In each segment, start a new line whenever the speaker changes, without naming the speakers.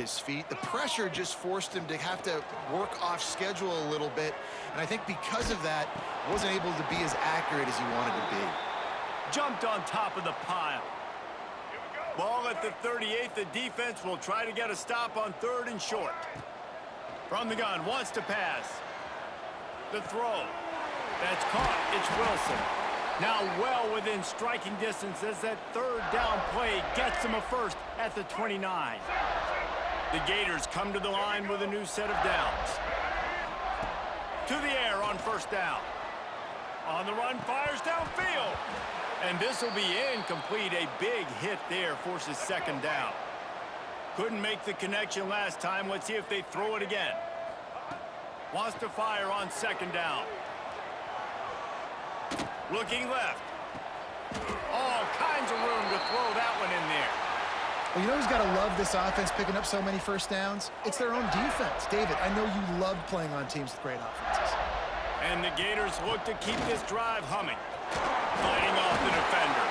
his feet. The pressure just forced him to have to work off schedule a little bit, and I think because of that, wasn't able to be as accurate as he wanted to be.
Jumped on top of the pile. Ball at the 38. The defense will try to get a stop on 3rd and short. From the gun, wants to pass. The throw. That's caught. It's Wilson. Now well within striking distance as that 3rd down play gets him a first at the 29. The Gators come to the line with a new set of downs. To the air on 1st down. On the run, fires downfield. And this will be incomplete. A big hit there forces 2nd down. Couldn't make the connection last time. Let's see if they throw it again. Wants to fire on 2nd down. Looking left. All kinds of room to throw that one in there.
Well, you know who's got to love this offense picking up so many 1st downs? It's their own defense. David, I know you loved playing on teams with great offenses.
And the Gators look to keep this drive humming. Fighting off the defender.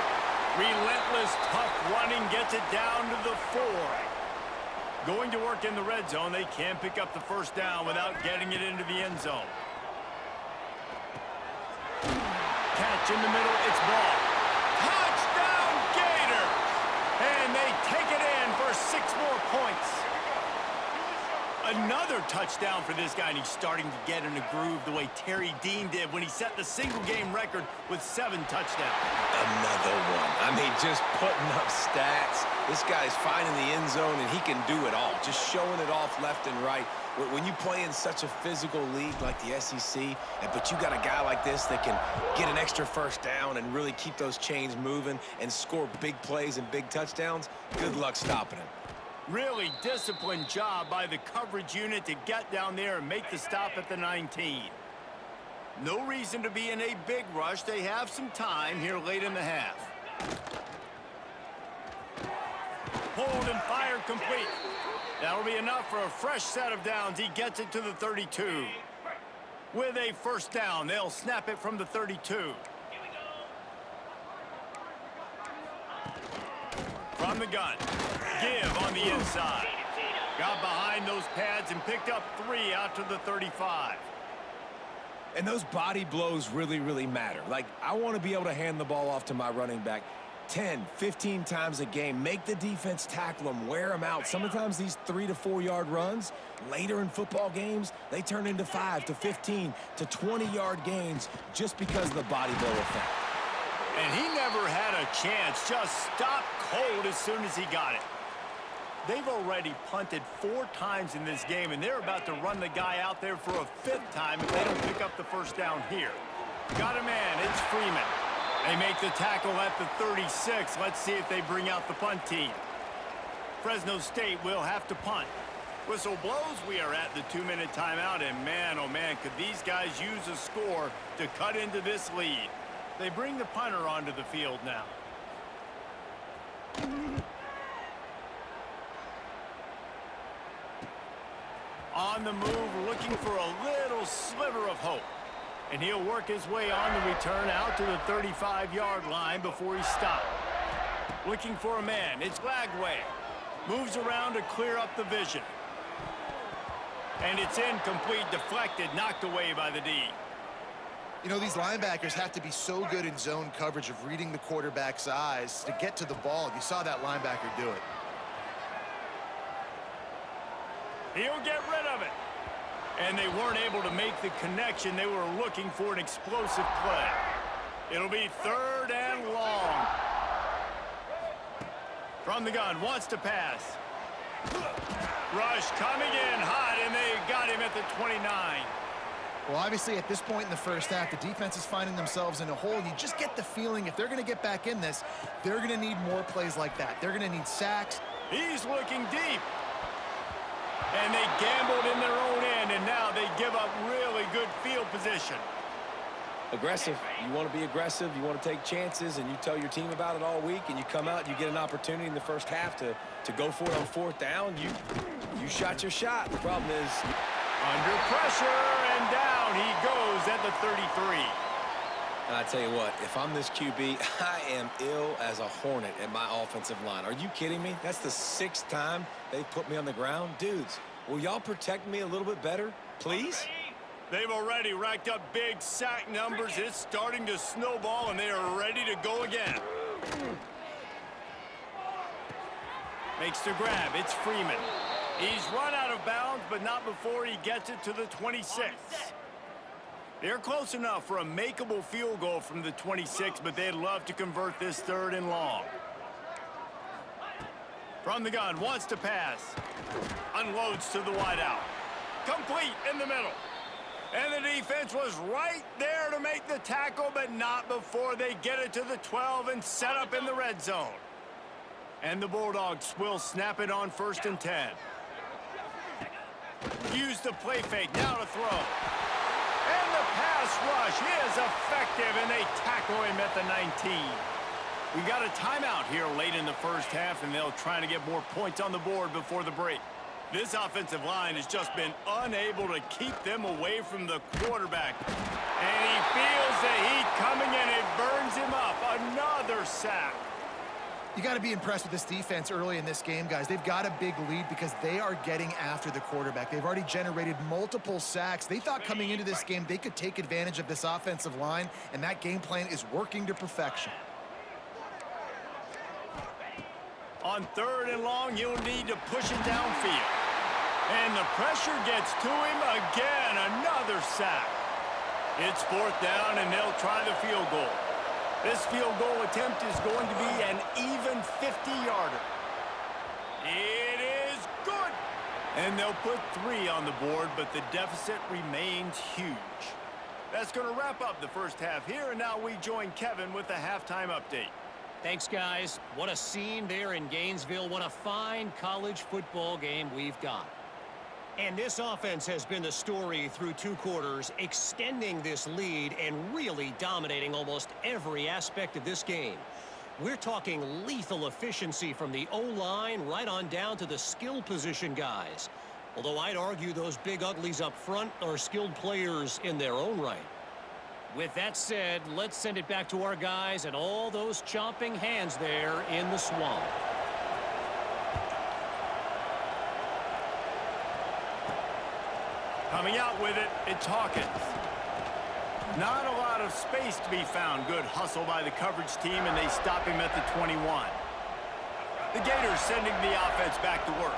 Relentless, tough running gets it down to the 4. Going to work in the red zone. They can't pick up the 1st down without getting it into the end zone. Catch in the middle, it's ball. Touchdown, Gators! And they take it in for 6 more points. Another touchdown for this guy, and he's starting to get in a groove the way Terry Dean did when he set the single-game record with 7 touchdowns.
Another one. I mean, just putting up stats. This guy's finding the end zone, and he can do it all, just showing it off left and right. When you play in such a physical league like the SEC, but you got a guy like this that can get an extra 1st down and really keep those chains moving and score big plays and big touchdowns, good luck stopping him.
Really disciplined job by the coverage unit to get down there and make the stop at the 19. No reason to be in a big rush. They have some time here late in the half. Hold and fire complete. That'll be enough for a fresh set of downs. He gets it to the 32. With a 1st down, they'll snap it from the 32. From the gun. Give on the inside. Got behind those pads and picked up 3 out to the 35.
And those body blows really, really matter. Like, I want to be able to hand the ball off to my running back 10, 15 times a game. Make the defense tackle them, wear them out. Sometimes these 3 to 4 yard runs, later in football games, they turn into 5 to 15 to 20 yard gains just because of the body blow effect.
And he never had a chance. Just stopped cold as soon as he got it. They've already punted 4 times in this game, and they're about to run the guy out there for a 5th time if they don't pick up the 1st down here. Got a man. It's Freeman. They make the tackle at the 36. Let's see if they bring out the punt team. Fresno State will have to punt. Whistle blows. We are at the 2-minute timeout, and man, oh man, could these guys use a score to cut into this lead. They bring the punter onto the field now. On the move, looking for a little sliver of hope. And he'll work his way on the return out to the 35-yard line before he stopped. Looking for a man. It's Lagway. Moves around to clear up the vision. And it's incomplete, deflected, knocked away by the D.
You know, these linebackers have to be so good in zone coverage of reading the quarterback's eyes to get to the ball. You saw that linebacker do it.
He'll get rid of it. And they weren't able to make the connection. They were looking for an explosive play. It'll be 3rd and long. From the gun, wants to pass. Rush coming in hot, and they got him at the 29.
Well, obviously, at this point in the 1st half, the defense is finding themselves in a hole. You just get the feeling if they're going to get back in this, they're going to need more plays like that. They're going to need sacks.
He's looking deep. And they gambled in their own end, and now they give up really good field position.
Aggressive. You want to be aggressive. You want to take chances, and you tell your team about it all week, and you come out and you get an opportunity in the 1st half to go for it on 4th down. You shot your shot. The problem is
under pressure, and down he goes at the 33.
And I tell you what, if I'm this QB, I am ill as a hornet at my offensive line. Are you kidding me? That's the 6th time they've put me on the ground. Dudes, will y'all protect me a little bit better, please?
They've already racked up big sack numbers. It's starting to snowball, and they are ready to go again. Makes the grab. It's Freeman. He's run out of bounds, but not before he gets it to the 26. They're close enough for a makeable field goal from the 26, but they'd love to convert this 3rd and long. From the gun, wants to pass. Unloads to the wideout. Complete in the middle. And the defense was right there to make the tackle, but not before they get it to the 12 and set up in the red zone. And the Bulldogs will snap it on 1st and 10. Use the play fake, now to throw. And the pass rush is effective, and they tackle him at the 19. We got a timeout here late in the 1st half, and they'll try to get more points on the board before the break. This offensive line has just been unable to keep them away from the quarterback. And he feels the heat coming, and it burns him up. Another sack.
You got to be impressed with this defense early in this game, guys. They've got a big lead because they are getting after the quarterback. They've already generated multiple sacks. They thought coming into this game they could take advantage of this offensive line, and that game plan is working to perfection.
On 3rd and long, you'll need to push it downfield. And the pressure gets to him again. Another sack. It's 4th down, and they'll try the field goal. This field goal attempt is going to be an even 50-yarder. It is good. And they'll put 3 on the board, but the deficit remains huge. That's going to wrap up the 1st half here, and now we join Kevin with the halftime update.
Thanks, guys. What a scene there in Gainesville. What a fine college football game we've got. And this offense has been the story through 2 quarters, extending this lead and really dominating almost every aspect of this game. We're talking lethal efficiency from the O-line right on down to the skill position guys. Although I'd argue those big uglies up front are skilled players in their own right. With that said, let's send it back to our guys and all those chomping hands there in the swamp.
Coming out with it, it's Hawkins. Not a lot of space to be found. Good hustle by the coverage team, and they stop him at the 21. The Gators sending the offense back to work.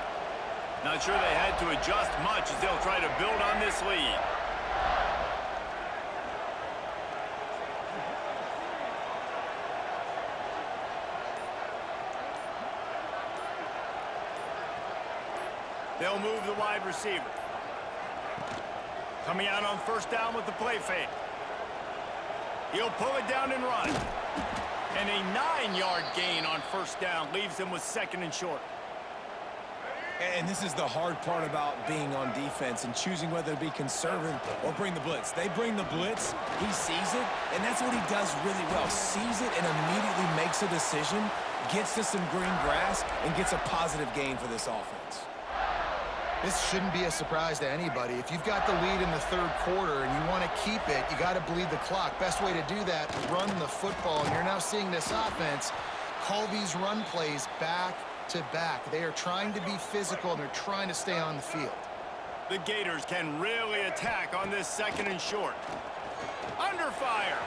Not sure they had to adjust much as they'll try to build on this lead. They'll move the wide receiver. Coming out on 1st down with the play fake. He'll pull it down and run. And a 9-yard gain on 1st down leaves them with 2nd and short.
And this is the hard part about being on defense and choosing whether to be conservative or bring the blitz. They bring the blitz, he sees it, and that's what he does really well. Sees it and immediately makes a decision, gets to some green grass, and gets a positive gain for this offense.
This shouldn't be a surprise to anybody. If you've got the lead in the 3rd quarter and you want to keep it, you got to bleed the clock. Best way to do that, run the football. And you're now seeing this offense call these run plays back to back. They are trying to be physical, and they're trying to stay on the field.
The Gators can really attack on this 2nd and short. Under fire.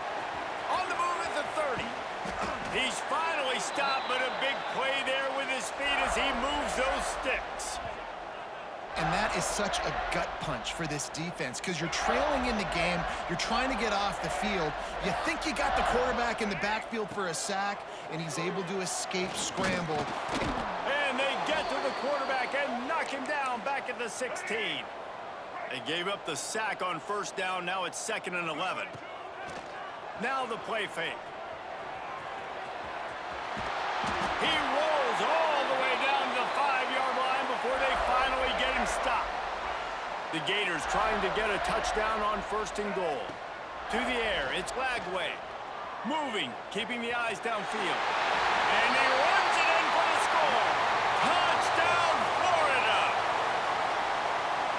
On the move at the 30. He's finally stopped, but a big play there with his feet as he moves those sticks.
And that is such a gut punch for this defense because you're trailing in the game. You're trying to get off the field. You think you got the quarterback in the backfield for a sack, and he's able to escape scramble.
And they get to the quarterback and knock him down back at the 16. They gave up the sack on 1st down. Now it's 2nd and 11. Now the play fake. He rolls all the way down to the 5-yard line before they finally get him stopped. The Gators trying to get a touchdown on 1st and goal. To the air, it's Lagway. Moving, keeping the eyes downfield. And he runs it in for the score. Touchdown, Florida!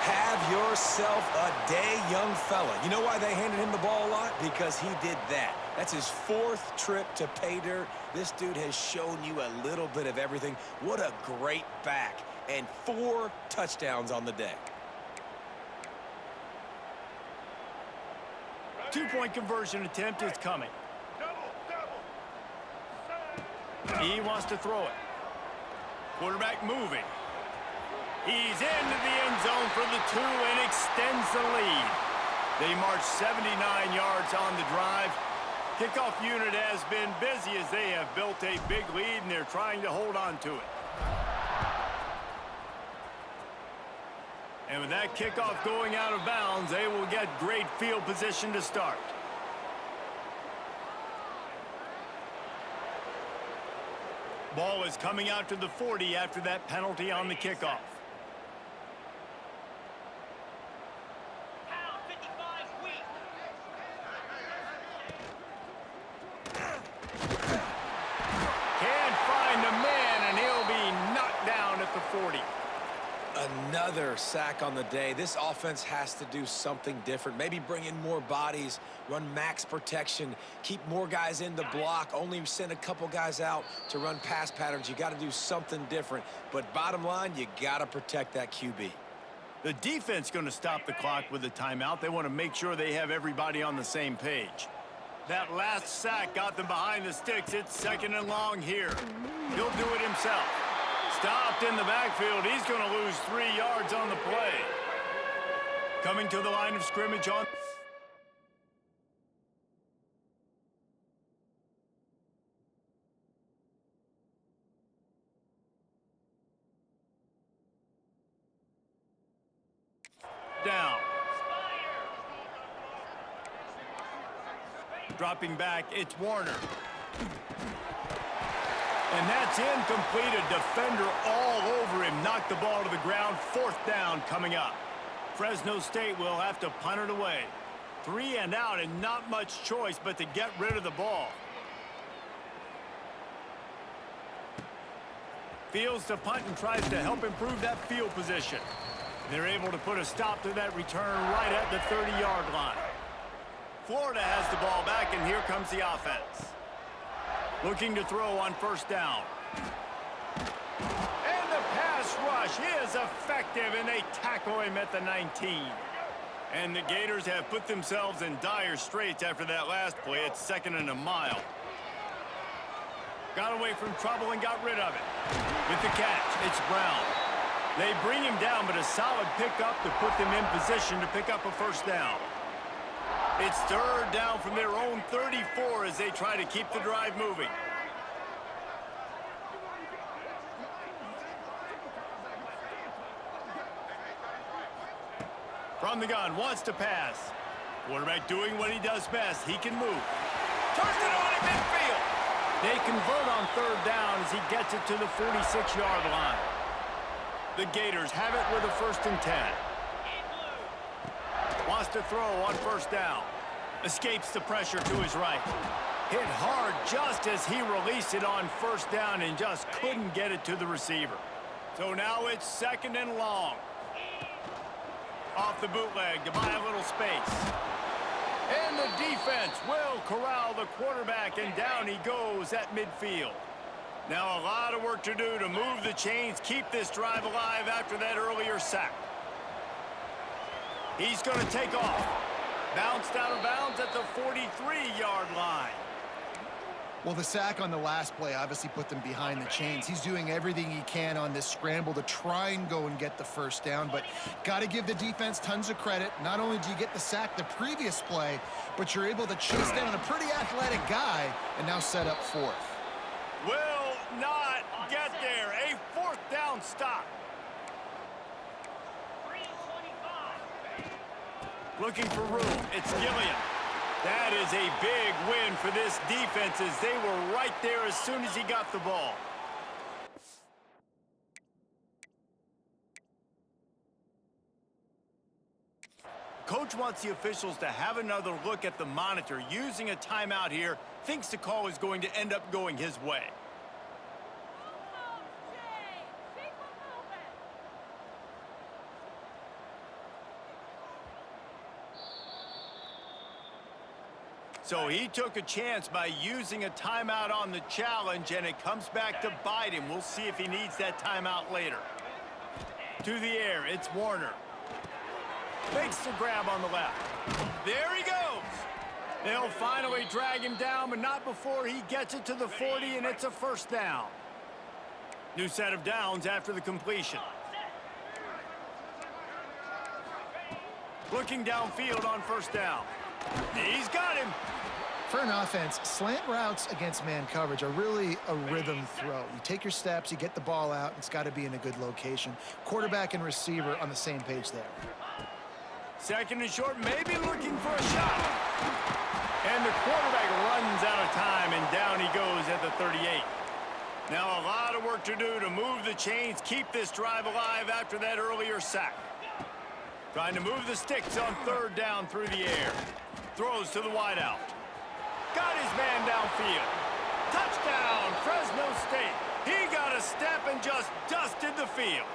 Have yourself a day, young fella. You know why they handed him the ball a lot? Because he did that. That's his 4th trip to pay dirt. This dude has shown you a little bit of everything. What a great back. And 4 touchdowns on the day.
2-point conversion attempt is coming. He wants to throw it. Quarterback moving. He's into the end zone for the 2 and extends the lead. They march 79 yards on the drive. Kickoff unit has been busy as they have built a big lead and they're trying to hold on to it. And with that kickoff going out of bounds, they will get great field position to start. Ball is coming out to the 40 after that penalty on the kickoff. Can't find a man, and he'll be knocked down at the 40.
Another sack on the day. This offense has to do something different. Maybe bring in more bodies, run max protection, keep more guys in the block, only send a couple guys out to run pass patterns. You got to do something different. But bottom line, you got to protect that QB.
The defense going to stop the clock with a timeout. They want to make sure they have everybody on the same page. That last sack got them behind the sticks. It's 2nd and long here. He'll do it himself. Stopped in the backfield. He's going to lose 3 yards on the play. Coming to the line of scrimmage on... down. Dropping back, it's Warner. And that's incomplete. A defender all over him. Knocked the ball to the ground. 4th down coming up. Fresno State will have to punt it away. 3 and out and not much choice but to get rid of the ball. Fields to punt and tries to help improve that field position. They're able to put a stop to that return right at the 30-yard line. Florida has the ball back, and here comes the offense. Looking to throw on 1st down. And the pass rush is effective, and they tackle him at the 19. And the Gators have put themselves in dire straits after that last play. It's 2nd and a mile. Got away from trouble and got rid of it. With the catch, it's Brown. They bring him down, but a solid pickup to put them in position to pick up a 1st down. It's 3rd down from their own 34 as they try to keep the drive moving. From the gun, wants to pass. Quarterback doing what he does best. He can move. Turns it on at midfield. They convert on 3rd down as he gets it to the 46-yard line. The Gators have it with a 1st and 10. Wants to throw on 1st down. Escapes the pressure to his right. Hit hard just as he released it on 1st down and just couldn't get it to the receiver. So now it's 2nd and long. Off the bootleg to buy a little space. And the defense will corral the quarterback, and down he goes at midfield. Now a lot of work to do to move the chains, keep this drive alive after that earlier sack. He's going to take off. Bounced out of bounds at the 43-yard line.
Well, the sack on the last play obviously put them behind the chains. He's doing everything he can on this scramble to try and go and get the 1st down, but got to give the defense tons of credit. Not only do you get the sack the previous play, but you're able to chase down a pretty athletic guy and now set up 4th.
Will not get there. A 4th down stop. Looking for room. It's Gilliam. That is a big win for this defense as they were right there as soon as he got the ball. Coach wants the officials to have another look at the monitor. Using a timeout here, thinks the call is going to end up going his way. So he took a chance by using a timeout on the challenge, and it comes back to bite him. We'll see if he needs that timeout later. To the air, it's Warner. Makes the grab on the left. There he goes. They'll finally drag him down, but not before he gets it to the 40, and it's a first down. New set of downs after the completion. Looking downfield on first down. He's got him.
For an offense, slant routes against man coverage are really a rhythm throw. You take your steps, you get the ball out, it's got to be in a good location. Quarterback and receiver on the same page there.
Second and short, maybe looking for a shot. And the quarterback runs out of time, and down he goes at the 38. Now a lot of work to do to move the chains, keep this drive alive after that earlier sack. Trying to move the sticks on third down through the air. Throws to the wideout. Got his man downfield. Touchdown, Fresno State. He got a step and just dusted the field.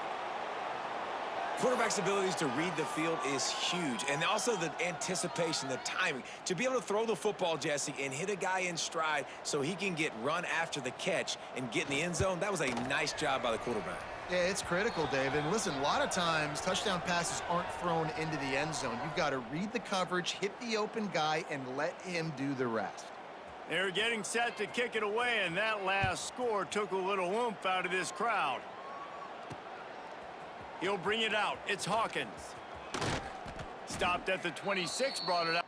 Quarterback's abilities to read the field is huge, and also the anticipation, the timing. To be able to throw the football, Jesse, and hit a guy in stride so he can get run after the catch and get in the end zone, that was a nice job by the quarterback.
Yeah, it's critical, David. And listen, a lot of times touchdown passes aren't thrown into the end zone. You've got to read the coverage, hit the open guy, and let him do the rest.
They're getting set to kick it away, and that last score took a little oomph out of this crowd. He'll bring it out. It's Hawkins. Stopped at the 26, brought it out.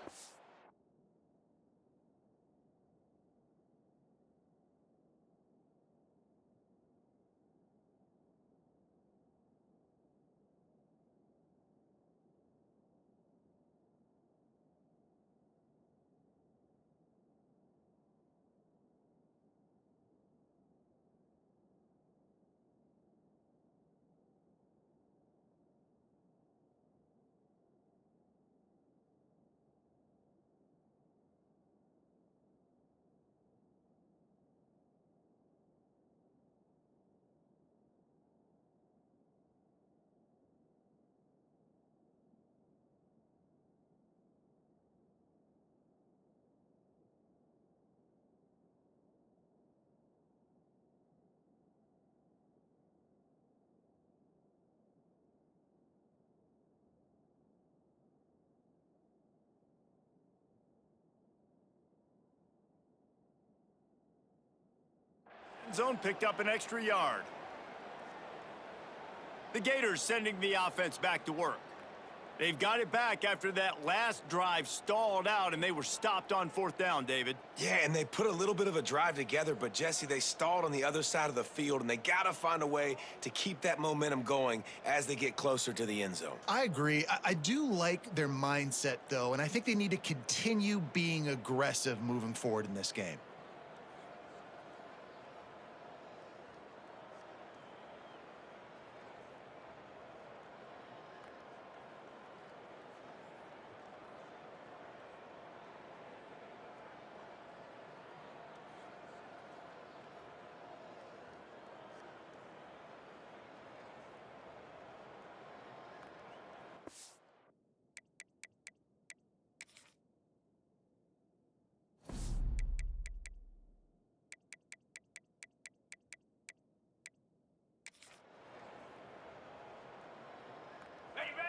Zone picked up an extra yard. The Gators sending the offense back to work. They've got it back after that last drive stalled out, and they were stopped on fourth down, David.
Yeah, and they put a little bit of a drive together, but, Jesse, they stalled on the other side of the field, and they got to find a way to keep that momentum going as they get closer to the end zone.
I agree. I do like their mindset, though, and I think they need to continue being aggressive moving forward in this game.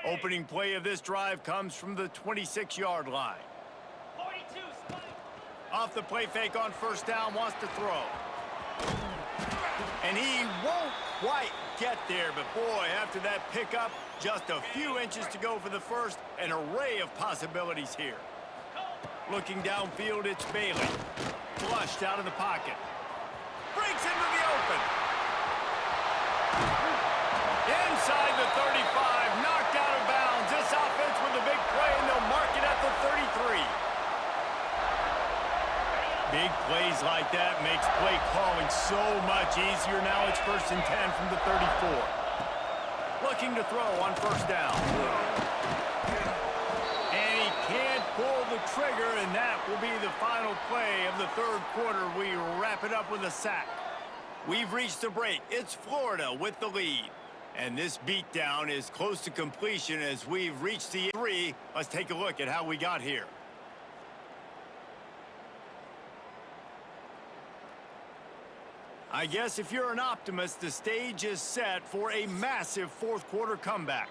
Opening play of this drive comes from the 26-yard line.
42,
Off the play fake on first down, wants to throw. And he won't quite get there, but boy, after that pickup, just a few inches to go for the first, an array of possibilities here. Looking downfield, it's Bailey. Flushed out of the pocket. Breaks into the open. Inside the 35, knocked out of bounds. This offense with a big play, and they'll mark it at the 33. Big plays like that makes play calling so much easier. Now it's 1st and 10 from the 34. Looking to throw on first down. And he can't pull the trigger, and that will be the final play of the third quarter. We wrap it up with a sack. We've reached the break. It's Florida with the lead. And this beatdown is close to completion as we've reached the 3. Let's take a look at how we got here. I guess if you're an optimist, the stage is set for a massive fourth quarter comeback.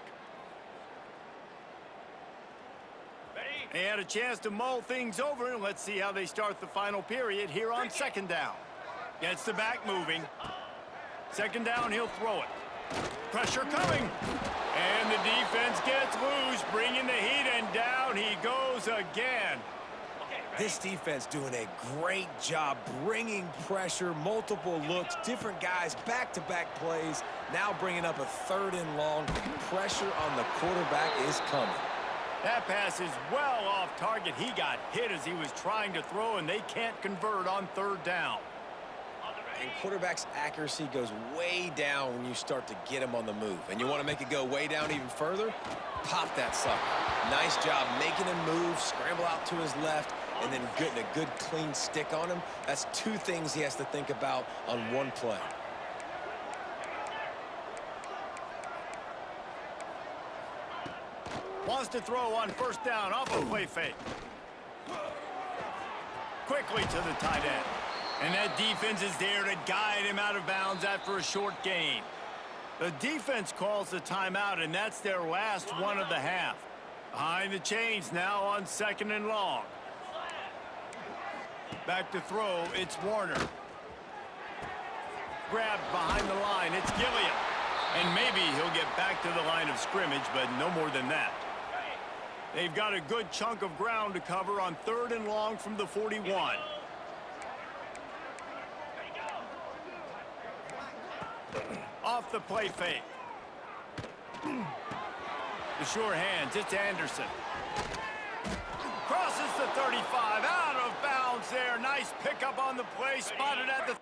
They had a chance to mull things over, and let's see how they start the final period here on second down. Gets the back moving. Second down, he'll throw it. Pressure coming. And the defense gets loose, bringing the heat, and down he goes again.
This defense doing a great job bringing pressure, multiple looks, different guys, back-to-back plays. Now bringing up a 3rd and long. Pressure on the quarterback is coming.
That pass is well off target. He got hit as he was trying to throw, and they can't convert on 3rd down.
And quarterback's accuracy goes way down when you start to get him on the move. And you want to make it go way down even further? Pop that sucker. Nice job making him move, scramble out to his left, and then getting a good clean stick on him. That's 2 things he has to think about on one play.
Wants to throw on 1st down off a play fake. Quickly to the tight end. And that defense is there to guide him out of bounds after a short gain. The defense calls the timeout, and that's their last one of the half. Behind the chains now on 2nd and long. Back to throw, it's Warner. Grabbed behind the line, it's Gilliam. And maybe he'll get back to the line of scrimmage, but no more than that. They've got a good chunk of ground to cover on 3rd and long from the 41. Off the play fake. The sure hands, it's Anderson. Crosses the 35, out of bounds there. Nice pickup on the play, spotted at the...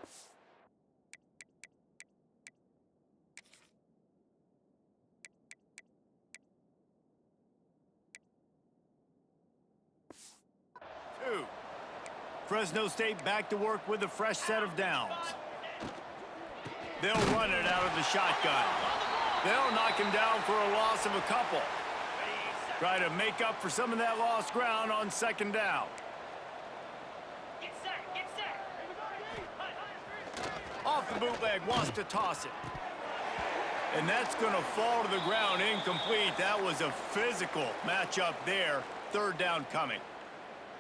Fresno State back to work with a fresh set of downs. They'll run it out of the shotgun. They'll knock him down for a loss of a couple. Try to make up for some of that lost ground on 2nd down. Off the bootleg, wants to toss it. And that's going to fall to the ground incomplete. That was a physical matchup there. 3rd down coming.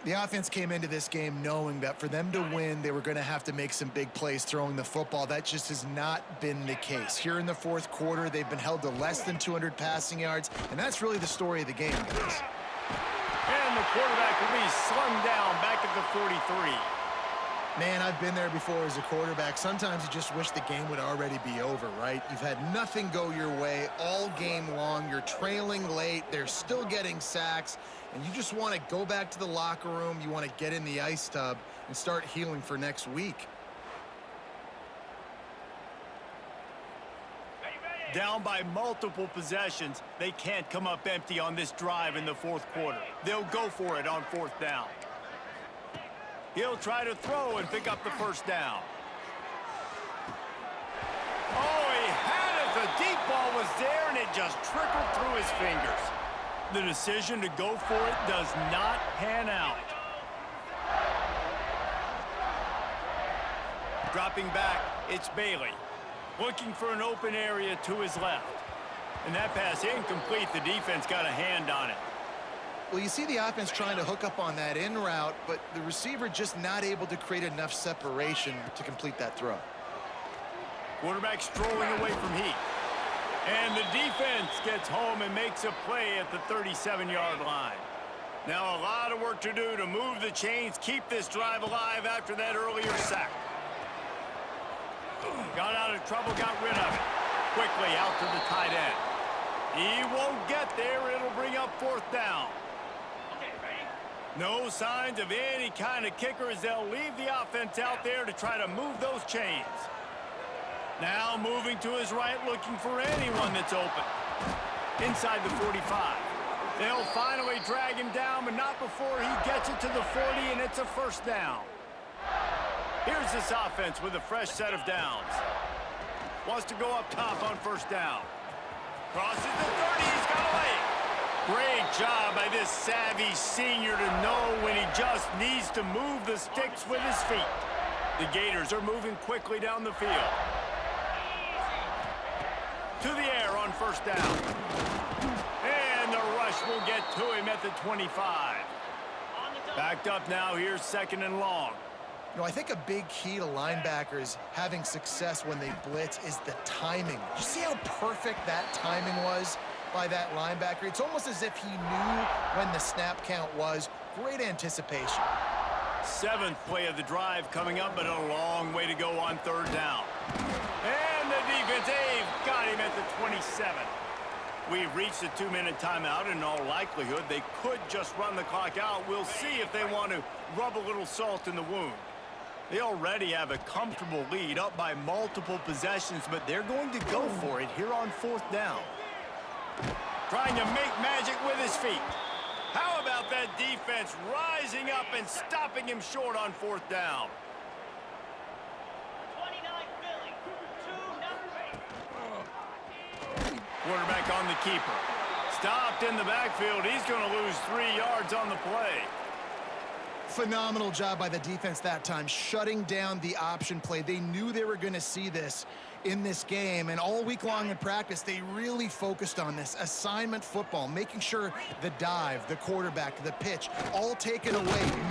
The offense came into this game knowing that for them to win, they were going to have to make some big plays throwing the football. That just has not been the case. Here in the 4th quarter, they've been held to less than 200 passing yards, and that's really the story of the game, guys.
And the quarterback will be slung down back at the 43.
Man, I've been there before as a quarterback. Sometimes you just wish the game would already be over, right? You've had nothing go your way all game long. You're trailing late. They're still getting sacks. And you just want to go back to the locker room. You want to get in the ice tub and start healing for next week.
Down by multiple possessions, they can't come up empty on this drive in the 4th quarter. They'll go for it on 4th down. He'll try to throw and pick up the 1st down. Oh, he had it. The deep ball was there, and it just trickled through his fingers. The decision to go for it does not pan out. Dropping back, it's Bailey. Looking for an open area to his left. And that pass incomplete. The defense got a hand on it.
Well, you see the offense trying to hook up on that in route, but the receiver just not able to create enough separation to complete that throw.
Quarterback strolling away from heat. And the defense gets home and makes a play at the 37-yard line. Now a lot of work to do to move the chains, keep this drive alive after that earlier sack. Got out of trouble, got rid of it. Quickly out to the tight end. He won't get there. It'll bring up 4th down. No signs of any kind of kicker as they'll leave the offense out there to try to move those chains. Now moving to his right, looking for anyone that's open. Inside the 45. They'll finally drag him down, but not before he gets it to the 40, and it's a 1st down. Here's this offense with a fresh set of downs. Wants to go up top on 1st down. Crosses the 30, he's got a leg. Great job by this savvy senior to know when he just needs to move the sticks with his feet. The Gators are moving quickly down the field. To the air on first down. And the rush will get to him at the 25. Backed up now, here's 2nd and long.
You know, I think a big key to linebackers having success when they blitz is the timing. You see how perfect that timing was by that linebacker? It's almost as if he knew when the snap count was. Great anticipation.
7th play of the drive coming up, but a long way to go on 3rd down. And the defense, they've got him at the 27. We've reached a 2-minute timeout. In all likelihood, they could just run the clock out. We'll see if they want to rub a little salt in the wound. They already have a comfortable lead, up by multiple possessions, but they're going to go for it here on 4th down. Trying to make magic with his feet. How about that defense rising up and stopping him short on 4th down? Quarterback on the keeper. Stopped in the backfield. He's going to lose 3 yards on the play.
Phenomenal job by the defense that time, shutting down the option play. They knew they were going to see this in this game, and all week long in practice, they really focused on this assignment football, making sure the dive, the quarterback, the pitch, all taken away.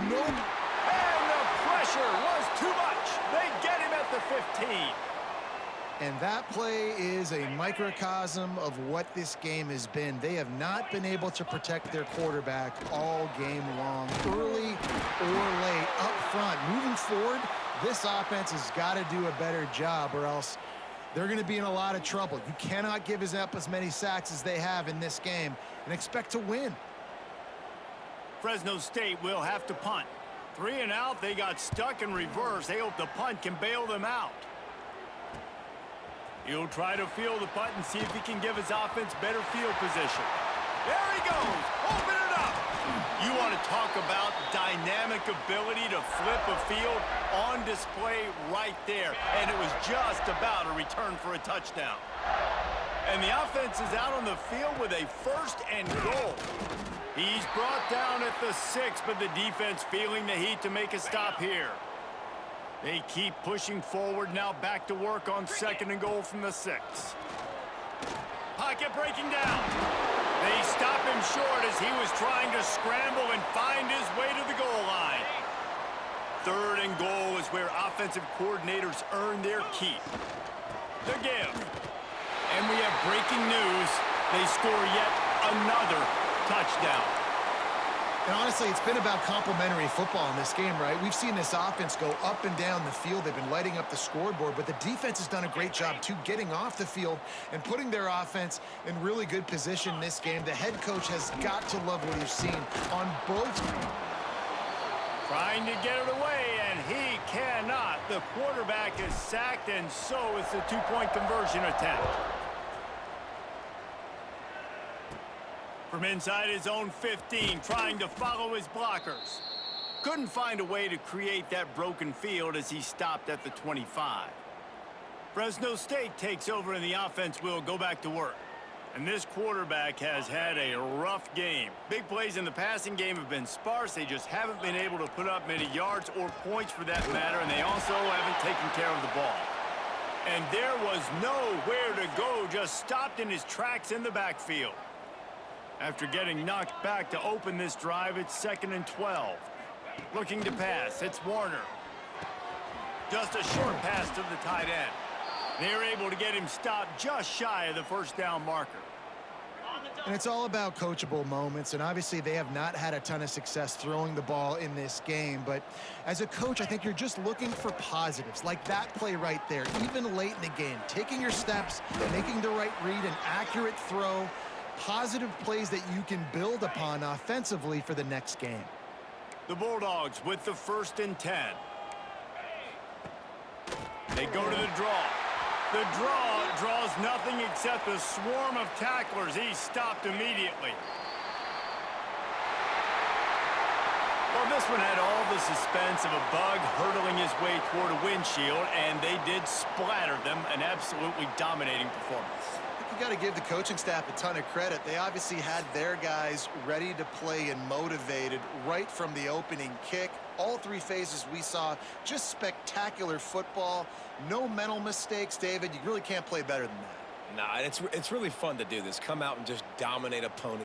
No.
And the pressure was too much. They get him at the 15.
And that play is a microcosm of what this game has been. They have not been able to protect their quarterback all game long, early or late, up front. Moving forward, this offense has got to do a better job, or else they're going to be in a lot of trouble. You cannot give up as many sacks as they have in this game and expect to win.
Fresno State will have to punt. 3 and out, they got stuck in reverse. They hope the punt can bail them out. He'll try to field the punt and see if he can give his offense better field position. There he goes. Open it up. You want to talk about dynamic ability to flip a field on display right there. And it was just about a return for a touchdown. And the offense is out on the field with a 1st and goal. He's brought down at the 6, but the defense feeling the heat to make a stop here. They keep pushing forward, now back to work on 2nd and goal from the 6. Pocket breaking down. They stop him short as he was trying to scramble and find his way to the goal line. 3rd and goal is where offensive coordinators earn their keep. The give. And we have breaking news. They score yet another touchdown.
And honestly, it's been about complementary football in this game, right? We've seen this offense go up and down the field. They've been lighting up the scoreboard, but the defense has done a great job, too, getting off the field and putting their offense in really good position in this game. The head coach has got to love what he's seen on both.
Trying to get it away, and he cannot. The quarterback is sacked, and so is the 2-point conversion attempt. From inside his own 15, trying to follow his blockers. Couldn't find a way to create that broken field as he stopped at the 25. Fresno State takes over and the offense will go back to work. And this quarterback has had a rough game. Big plays in the passing game have been sparse. They just haven't been able to put up many yards or points for that matter, and they also haven't taken care of the ball. And there was nowhere to go, just stopped in his tracks in the backfield. After getting knocked back to open this drive, it's 2nd and 12. Looking to pass, it's Warner. Just a short pass to the tight end. They're able to get him stopped just shy of the 1st down marker.
And it's all about coachable moments, and obviously they have not had a ton of success throwing the ball in this game, but as a coach, I think you're just looking for positives, like that play right there, even late in the game, taking your steps, making the right read, an accurate throw, positive plays that you can build upon offensively for the next game.
The Bulldogs with the 1st and 10. They go to the draw. The draw draws nothing except a swarm of tacklers. He's stopped immediately. Well, this one had all the suspense of a bug hurtling his way toward a windshield, and they did splatter them. An absolutely dominating performance.
You got to give the coaching staff a ton of credit. They obviously had their guys ready to play and motivated right from the opening kick. All three phases we saw just spectacular football. No mental mistakes, David. You really can't play better than that.
Nah, it's really fun to do this. Come out and just dominate opponents.